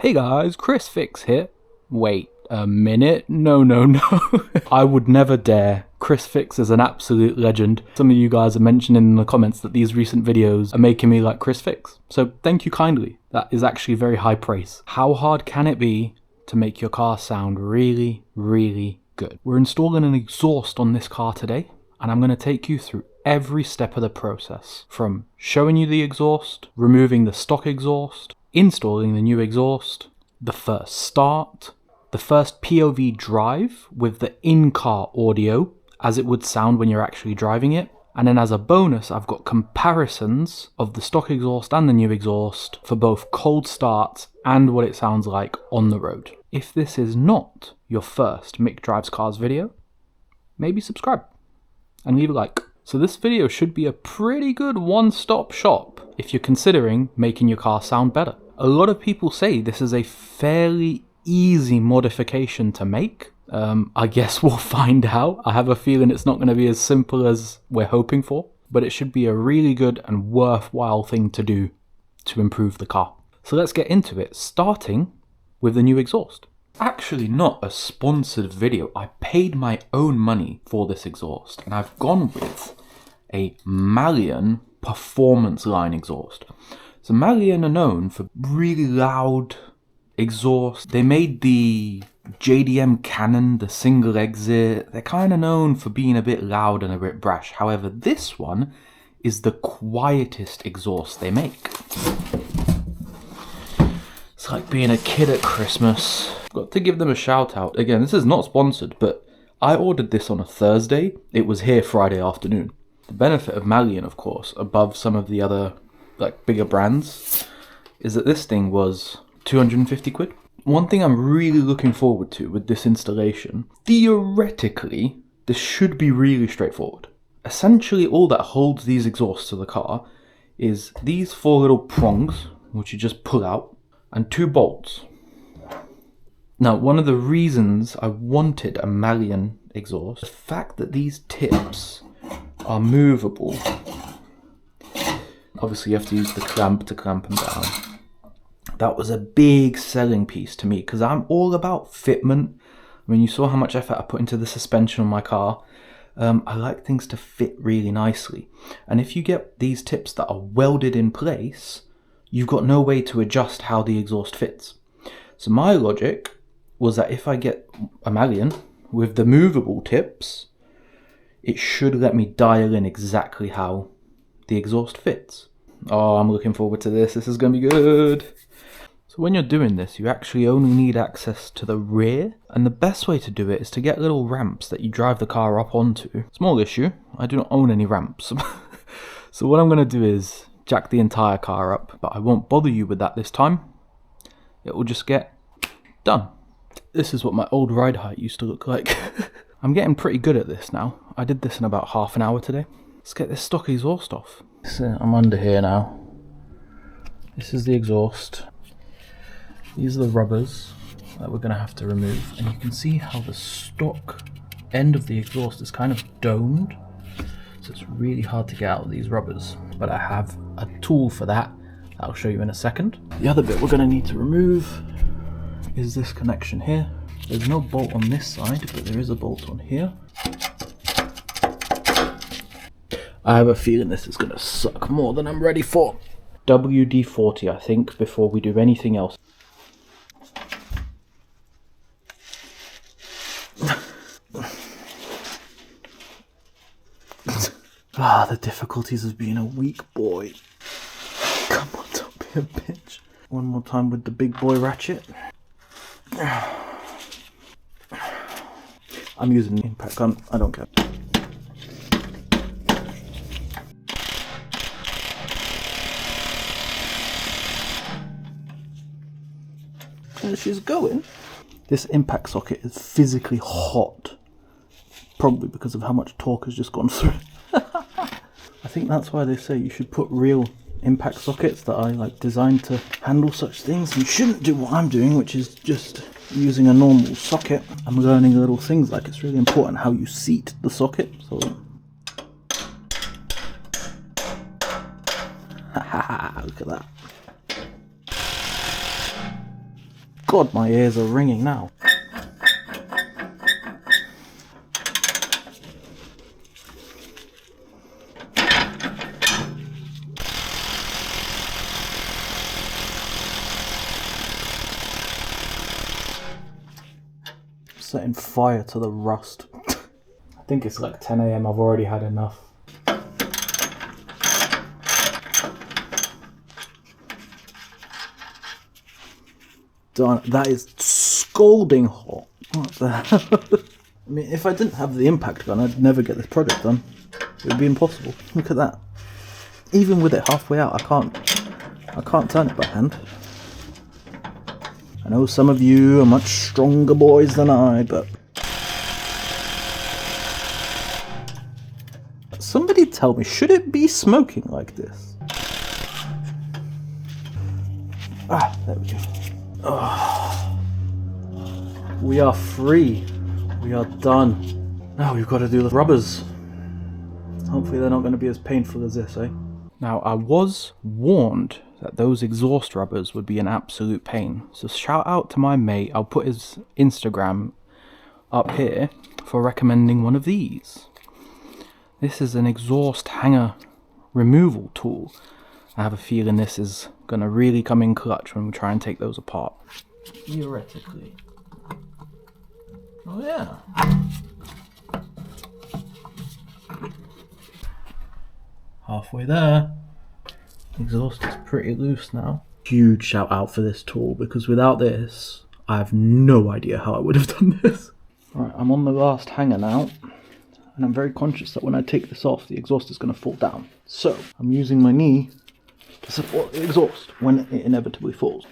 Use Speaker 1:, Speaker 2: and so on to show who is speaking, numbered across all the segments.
Speaker 1: Hey guys, Chris Fix here. Wait a minute, no. I would never dare. Chris Fix is an absolute legend. Some of you guys are mentioning in the comments that these recent videos are making me like Chris Fix. So thank you kindly. That is actually very high praise. How hard can it be to make your car sound really, really good? We're installing an exhaust on this car today, and I'm going to take you through every step of the process, from showing you the exhaust, removing the stock exhaust, installing the new exhaust, the first start, the first POV drive with the in-car audio as it would sound when you're actually driving it, and then as a bonus I've got comparisons of the stock exhaust and the new exhaust for both cold starts and what it sounds like on the road. If this is not your first Mick Drives Cars video, maybe subscribe and leave a like. So this video should be a pretty good one-stop shop if you're considering making your car sound better. A lot of people say this is a fairly easy modification to make. I guess we'll find out. I have a feeling it's not going to be as simple as we're hoping for, but it should be a really good and worthwhile thing to do to improve the car. So let's get into it, starting with the new exhaust. Actually not a sponsored video. I paid my own money for this exhaust, and I've gone with a Malian Performance line exhaust. So Malian are known for really loud exhaust. They made the JDM Cannon, the single exit. They're kind of known for being a bit loud and a bit brash. However, this one is the quietest exhaust they make. It's like being a kid at Christmas. Got to give them a shout out. Again, this is not sponsored, but I ordered this on a Thursday. It was here Friday afternoon. The benefit of Malian, of course, above some of the other like bigger brands, is that this thing was 250 quid. One thing I'm really looking forward to with this installation, theoretically, this should be really straightforward. Essentially, all that holds these exhausts to the car is these four little prongs, which you just pull out, and two bolts. Now, one of the reasons I wanted a Malian exhaust, the fact that these tips are movable. Obviously, you have to use the clamp to clamp them down. That was a big selling piece to me because I'm all about fitment. I mean, you saw how much effort I put into the suspension on my car. I like things to fit really nicely. And if you get these tips that are welded in place, you've got no way to adjust how the exhaust fits. So my logic was that if I get a Malian with the movable tips, it should let me dial in exactly how the exhaust fits. Oh, I'm looking forward to this. This is going to be good. So when you're doing this, you actually only need access to the rear. And the best way to do it is to get little ramps that you drive the car up onto. Small issue, I do not own any ramps. So what I'm going to do is jack the entire car up. But I won't bother you with that this time. It will just get done. This is what my old ride height used to look like. I'm getting pretty good at this now. I did this in about half an hour today. Let's get this stock exhaust off. So I'm under here now. This is the exhaust. These are the rubbers that we're going to have to remove. And you can see how the stock end of the exhaust is kind of domed. So it's really hard to get out of these rubbers. But I have a tool for that. I'll show you in a second. The other bit we're going to need to remove is this connection here. There's no bolt on this side, but there is a bolt on here. I have a feeling this is going to suck more than I'm ready for. WD-40, I think, before we do anything else. The difficulties of being a weak boy. Come on, don't be a bitch. One more time with the big boy ratchet. I'm using an impact gun, I don't care. And she's going. This impact socket is physically hot. Probably because of how much torque has just gone through. I think that's why they say you should put real impact sockets that are like designed to handle such things. You shouldn't do what I'm doing, which is just using a normal socket. I'm learning little things like it's really important how you seat the socket. So look at that. God, my ears are ringing now. Setting fire to the rust. I think it's like 10 AM. I've already had enough. Darn, that is scalding hot. What the hell? I mean, if I didn't have the impact gun, I'd never get this project done. It would be impossible. Look at that. Even with it halfway out, I can't turn it by hand. I know some of you are much stronger boys than I, but... Somebody tell me, should it be smoking like this? Ah, there we go. Oh. We are free. We are done. Now we've got to do the rubbers. Hopefully they're not going to be as painful as this, eh? Now, I was warned that those exhaust rubbers would be an absolute pain. So shout out to my mate. I'll put his Instagram up here for recommending one of these. This is an exhaust hanger removal tool. I have a feeling this is going to really come in clutch when we try and take those apart. Theoretically. Oh yeah. Halfway there. Exhaust is pretty loose now. Huge shout out for this tool, because without this, I have no idea how I would have done this. Right, I'm on the last hanger now, and I'm very conscious that when I take this off, the exhaust is going to fall down. So, I'm using my knee to support the exhaust when it inevitably falls.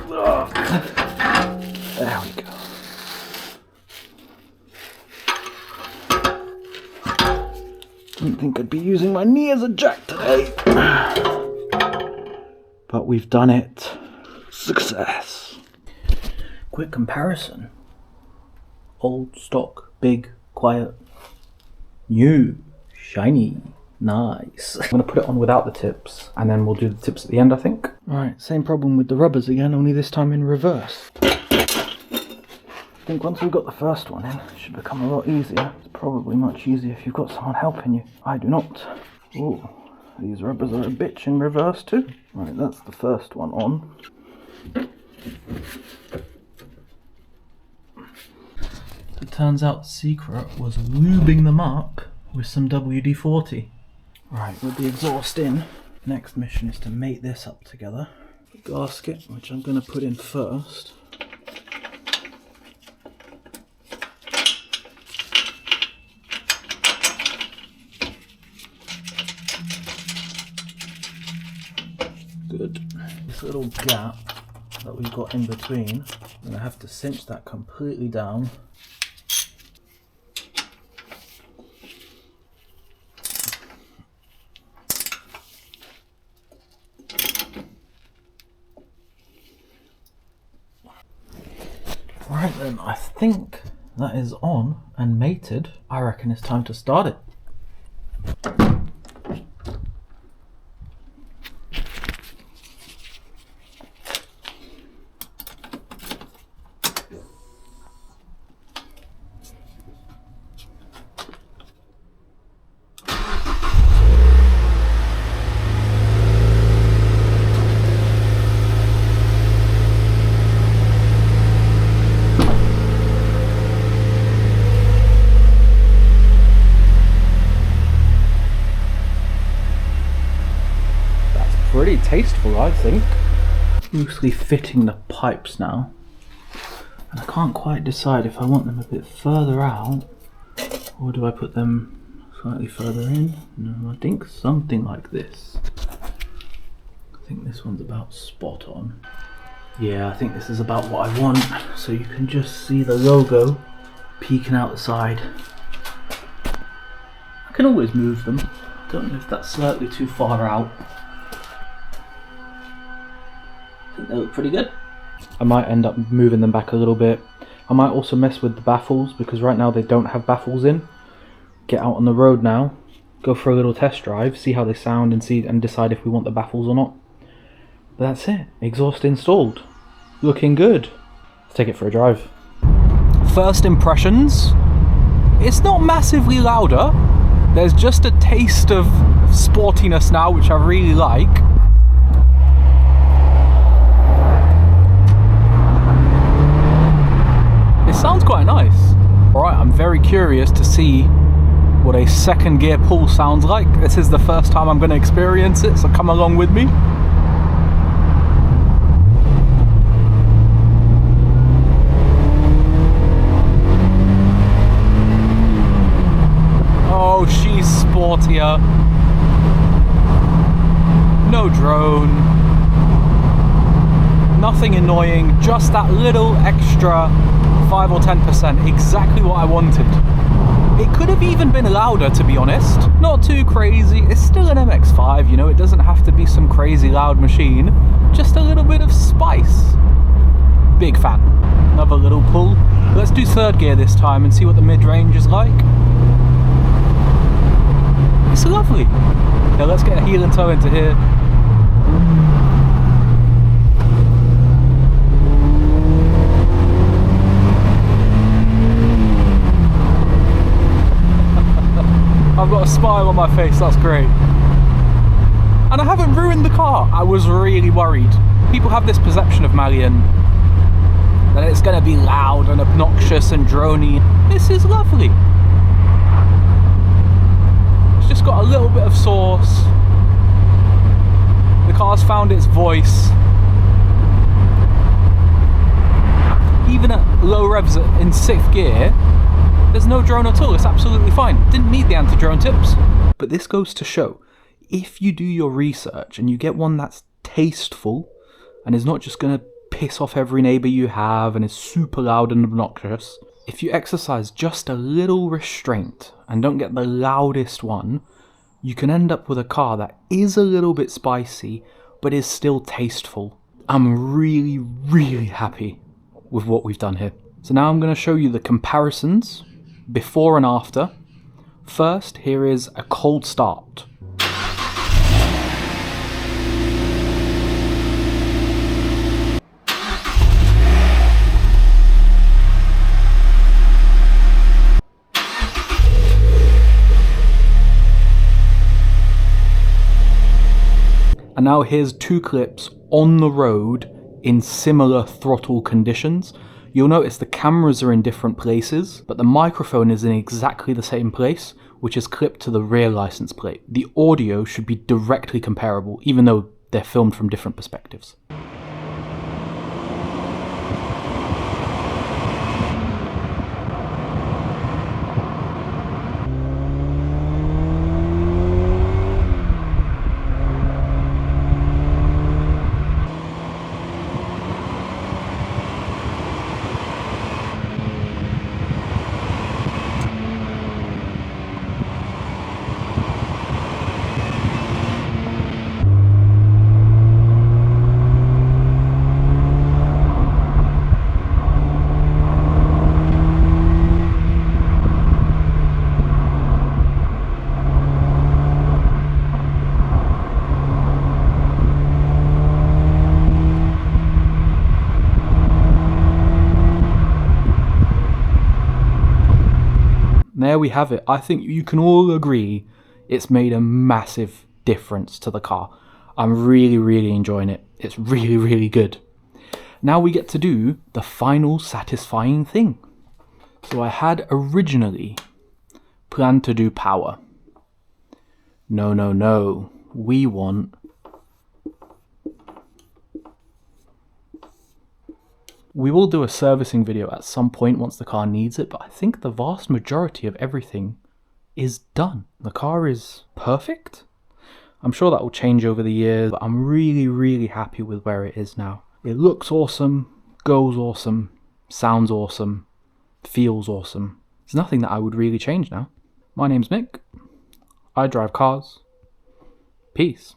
Speaker 1: There we go. Didn't think I'd be using my knee as a jack today. But we've done it. Success. Quick comparison. Old stock, big, quiet. New, shiny, nice. I'm going to put it on without the tips, and then we'll do the tips at the end, I think. Alright, same problem with the rubbers again, only this time in reverse. I think once we've got the first one in, it should become a lot easier. It's probably much easier if you've got someone helping you. I do not. Oh, these rubbers are a bitch in reverse too. Right, that's the first one on. It turns out the secret was lubing them up with some WD-40. Right, with the exhaust in, next mission is to mate this up together. The gasket, which I'm going to put in first. Good. This little gap that we've got in between, I'm going to have to cinch that completely down. Right then, I think that is on and mated. I reckon it's time to start it. Pretty tasteful, I think. Loosely fitting the pipes now, and I can't quite decide if I want them a bit further out or do I put them slightly further in. No, I think something like this. I think this one's about spot on. Yeah, I think this is about what I want, so you can just see the logo peeking out the side. I can always move them. Don't know if that's slightly too far out. They look pretty good. I might end up moving them back a little bit. I might also mess with the baffles, because right now they don't have baffles in. Get out on the road now, go for a little test drive, see how they sound and decide if we want the baffles or not. But that's it, exhaust installed. looking good. Let's take it for a drive. First impressions, it's not massively louder. There's just a taste of sportiness now, which I really like. It sounds quite nice. Alright, I'm very curious to see what a second gear pull sounds like. This is the first time I'm going to experience it, so come along with me. Oh, she's sportier. No drone. Nothing annoying, just that little extra 5 or 10%, exactly what I wanted. It could have even been louder, to be honest. Not too crazy, it's still an MX-5, you know, it doesn't have to be some crazy loud machine. Just a little bit of spice. Big fan. Another little pull. Let's do third gear this time and see what the mid-range is like. It's lovely. Okay, let's get a heel and toe into here. I've got a smile on my face, that's great. And I haven't ruined the car. I was really worried. People have this perception of Malian that it's going to be loud and obnoxious and drony. This is lovely. It's just got a little bit of sauce. The car's found its voice. Even at low revs in 6th gear, there's no drone at all, it's absolutely fine. Didn't need the anti-drone tips. But this goes to show, if you do your research and you get one that's tasteful and is not just going to piss off every neighbour you have and is super loud and obnoxious, if you exercise just a little restraint and don't get the loudest one, you can end up with a car that is a little bit spicy but is still tasteful. I'm really, really happy with what we've done here. So now I'm going to show you the comparisons before and after. First, here is a cold start. And now here's 2 clips on the road in similar throttle conditions. You'll notice the cameras are in different places, but the microphone is in exactly the same place, which is clipped to the rear license plate. The audio should be directly comparable, even though they're filmed from different perspectives. There we have it. I think you can all agree it's made a massive difference to the car. I'm really, really enjoying it. It's really, really good. Now we get to do the final satisfying thing. So I had originally planned to do power. No, no, no. We want We will do a servicing video at some point once the car needs it, but I think the vast majority of everything is done. The car is perfect. I'm sure that will change over the years, but I'm really, really happy with where it is now. It looks awesome, goes awesome, sounds awesome, feels awesome. There's nothing that I would really change now. My name's Mick. I drive cars. Peace.